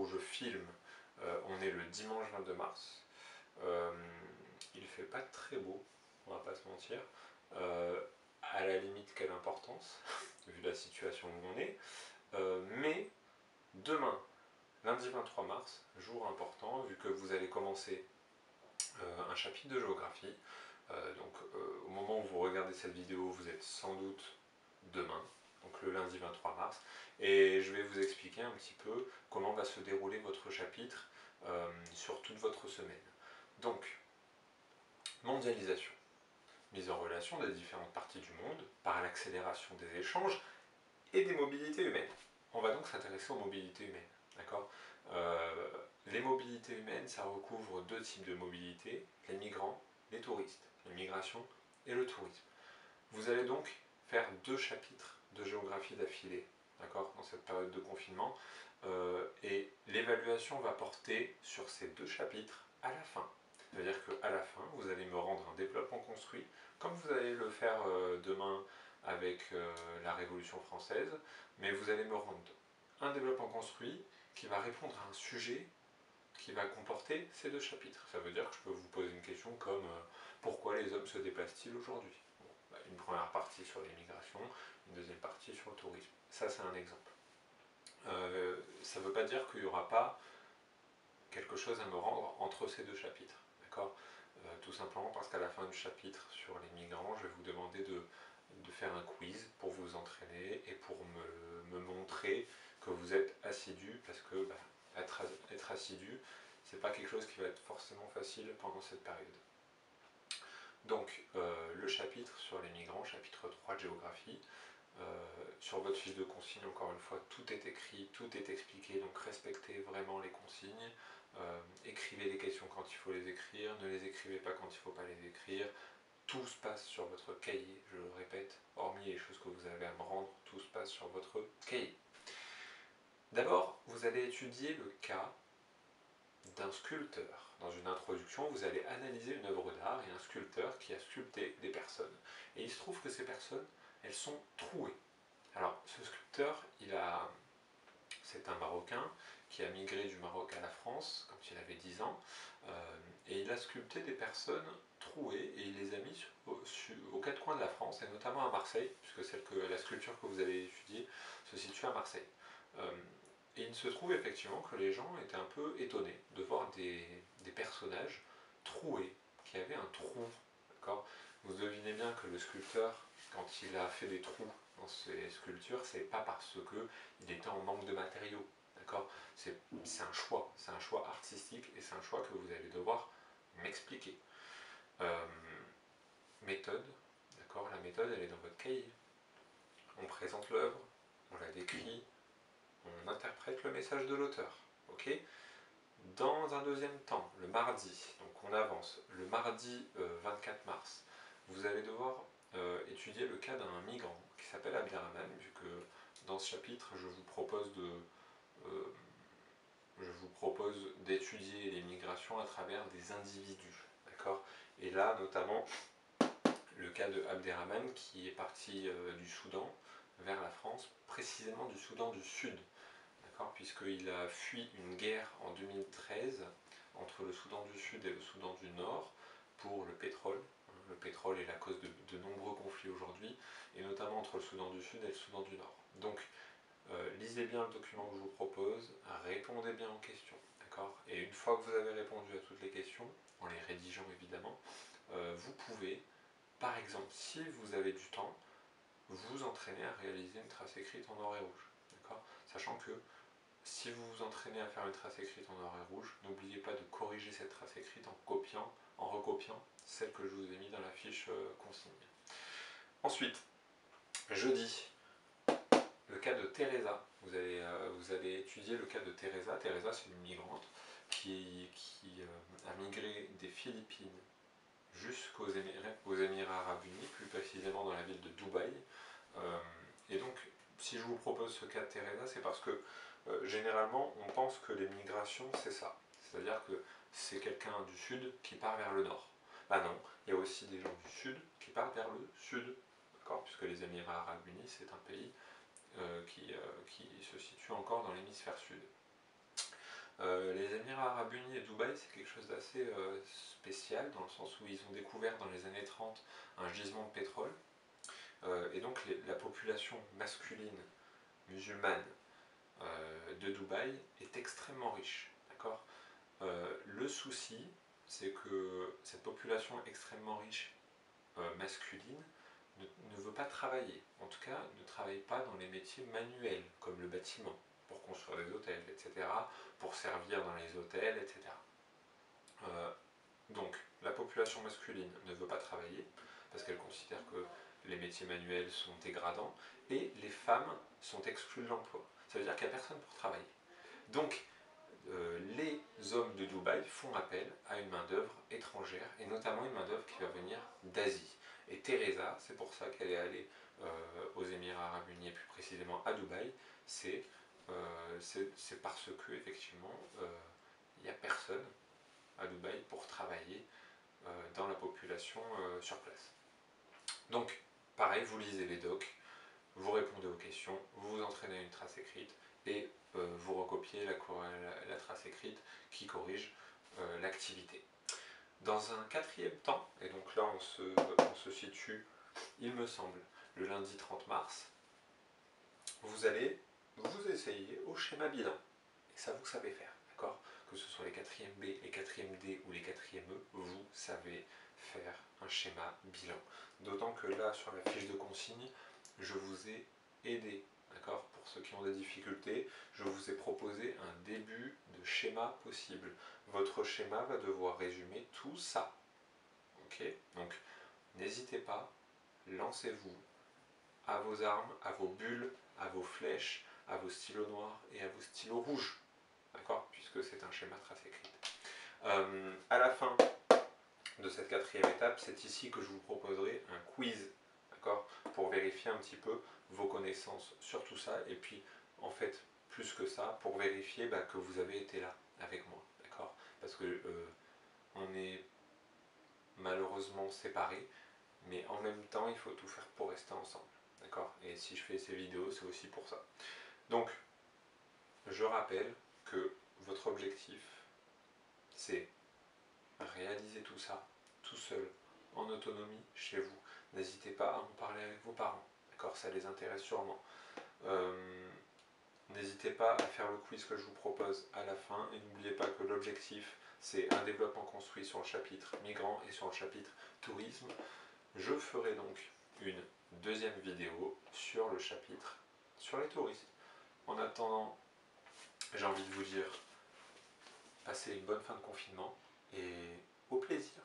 je filme, on est le dimanche 22 mars. Il fait pas très beau, on va pas se mentir. À la limite, quelle importance, vu la situation où on est. Mais demain, lundi 23 mars, jour important, vu que vous allez commencer un chapitre de géographie. Au moment où vous regardez cette vidéo, vous êtes sans doute demain, donc le lundi 23 mars, et je vais vous expliquer un petit peu comment va se dérouler votre chapitre sur toute votre semaine. Donc, mondialisation, mise en relation des différentes parties du monde par l'accélération des échanges et des mobilités humaines. On va donc s'intéresser aux mobilités humaines, d'accord. Les mobilités humaines, ça recouvre deux types de mobilité, les migrants, les touristes, l'immigration et le tourisme. Vous allez donc faire deux chapitres de géographie d'affilée, d'accord, dans cette période de confinement, et l'évaluation va porter sur ces deux chapitres à la fin. C'est-à-dire qu'à la fin, vous allez me rendre un développement construit, comme vous allez le faire demain avec la Révolution française, mais vous allez me rendre un développement construit qui va répondre à un sujet qui va comporter ces deux chapitres. Ça veut dire que je peux vous poser une question comme pourquoi les hommes se déplacent-ils aujourd'hui? Une première partie sur l'immigration, une deuxième partie sur le tourisme. Ça, c'est un exemple. Ça ne veut pas dire qu'il n'y aura pas quelque chose à me rendre entre ces deux chapitres. D'accord, tout simplement parce qu'à la fin du chapitre sur les migrants, je vais vous demander de faire un quiz pour vous entraîner et pour me montrer que vous êtes assidu, parce que être assidu, c'est pas quelque chose qui va être forcément facile pendant cette période. Donc, le chapitre sur les migrants, chapitre 3 de géographie, sur votre fiche de consigne, encore une fois, tout est écrit, tout est expliqué, donc respectez vraiment les consignes, écrivez les questions quand il faut les écrire, ne les écrivez pas quand il ne faut pas les écrire, tout se passe sur votre cahier, je le répète, hormis les choses que vous avez à me rendre, tout se passe sur votre cahier. D'abord, vous allez étudier le cas d'un sculpteur. Dans une introduction, vous allez analyser une œuvre d'art et un sculpteur qui a sculpté des personnes. Et il se trouve que ces personnes, elles sont trouées. Alors, ce sculpteur, c'est un Marocain qui a migré du Maroc à la France quand il avait 10 ans, et il a sculpté des personnes trouées et il les a mis aux quatre coins de la France, et notamment à Marseille, puisque la sculpture que vous allez étudier se situe à Marseille. Et il se trouve effectivement que les gens étaient un peu étonnés de voir des personnages troués, qui avaient un trou. Vous devinez bien que le sculpteur, quand il a fait des trous dans ses sculptures, c'est pas parce qu'il était en manque de matériaux. C'est un choix artistique, et c'est un choix que vous allez devoir m'expliquer. Méthode, d'accord, la méthode elle est dans votre cahier. On présente l'œuvre, on la décrit, on interprète le message de l'auteur. Ok. Dans un deuxième temps, le mardi, donc on avance, le mardi 24 mars, vous allez devoir étudier le cas d'un migrant qui s'appelle Abderrahmane, vu que dans ce chapitre, je vous propose d'étudier les migrations à travers des individus. D'accord. Et là, notamment, le cas de Abderrahmane qui est parti du Soudan vers la France, précisément du Soudan du Sud, puisqu'il a fui une guerre en 2013 entre le Soudan du Sud et le Soudan du Nord pour le pétrole. Le pétrole est la cause de nombreux conflits aujourd'hui, et notamment entre le Soudan du Sud et le Soudan du Nord. Donc, lisez bien le document que je vous propose, répondez bien aux questions. Et une fois que vous avez répondu à toutes les questions, en les rédigeant évidemment, vous pouvez, par exemple, si vous avez du temps, vous entraîner à réaliser une trace écrite en noir et rouge. Sachant que si vous vous entraînez à faire une trace écrite en noir et rouge, n'oubliez pas de corriger cette trace écrite en recopiant celle que je vous ai mis dans la fiche consigne. Ensuite, jeudi, le cas de Teresa. Vous allez étudier le cas de Teresa. Teresa, c'est une migrante qui a migré des Philippines jusqu'aux Émirats Arabes Unis, plus précisément dans la ville de Dubaï. Et donc, si je vous propose ce cas de Teresa, c'est parce que généralement, on pense que les migrations, c'est ça. C'est-à-dire que c'est quelqu'un du sud qui part vers le nord. Bah non, il y a aussi des gens du sud qui partent vers le sud, puisque les Émirats Arabes Unis, c'est un pays qui se situe encore dans l'hémisphère sud. Les Émirats Arabes Unis et Dubaï, c'est quelque chose d'assez spécial, dans le sens où ils ont découvert dans les années 30 un gisement de pétrole. Et donc la population masculine musulmane de Dubaï est extrêmement riche. D'accord. Le souci, c'est que cette population extrêmement riche masculine ne veut pas travailler. En tout cas, ne travaille pas dans les métiers manuels, comme le bâtiment, pour construire des hôtels, etc., pour servir dans les hôtels, etc. Donc, la population masculine ne veut pas travailler, parce qu'elle considère que les métiers manuels sont dégradants, et les femmes sont exclues de l'emploi. Ça veut dire qu'il n'y a personne pour travailler. Donc, les hommes de Dubaï font appel à une main-d'œuvre étrangère, et notamment une main-d'œuvre qui va venir d'Asie. Et Teresa, c'est pour ça qu'elle est allée aux Émirats Arabes Unis, et plus précisément à Dubaï, c'est parce que, effectivement, il n'y a personne à Dubaï pour travailler dans la population sur place. Donc, pareil, vous lisez les docs, vous répondez aux questions, vous vous entraînez à une trace écrite, et vous recopiez la trace écrite qui corrige l'activité. Dans un quatrième temps, et donc là on se situe, il me semble, le lundi 30 mars, vous allez vous essayer au schéma bilan. Et ça, vous savez faire, d'accord? Que ce soit les 4e B, les 4e D ou les 4e E, vous savez faire un schéma bilan. D'autant que là, sur la fiche de consigne, je vous ai aidé, d'accord? Pour ceux qui ont des difficultés, je vous ai proposé un début de schéma possible. Votre schéma va devoir résumer tout ça, ok? Donc, n'hésitez pas, lancez-vous à vos armes, à vos bulles, à vos flèches, à vos stylos noirs et à vos stylos rouges, d'accord? Puisque c'est un schéma trace écrite. À la fin de cette quatrième étape, c'est ici que je vous proposerai un quiz, d'accord? Pour vérifier un petit peu vos connaissances sur tout ça, et puis en fait, plus que ça, pour vérifier que vous avez été là avec moi, d'accord? Parce que on est malheureusement séparés, mais en même temps, il faut tout faire pour rester ensemble, d'accord? Et si je fais ces vidéos, c'est aussi pour ça. Donc, je rappelle que votre objectif, c'est réaliser tout ça tout seul, en autonomie, chez vous. N'hésitez pas à en parler avec vos parents, d'accord? Ça les intéresse sûrement. N'hésitez pas à faire le quiz que je vous propose à la fin, et n'oubliez pas que l'objectif, c'est un développement construit sur le chapitre migrants et sur le chapitre tourisme. Je ferai donc une deuxième vidéo sur le chapitre sur les touristes. En attendant, j'ai envie de vous dire, passez une bonne fin de confinement et au plaisir.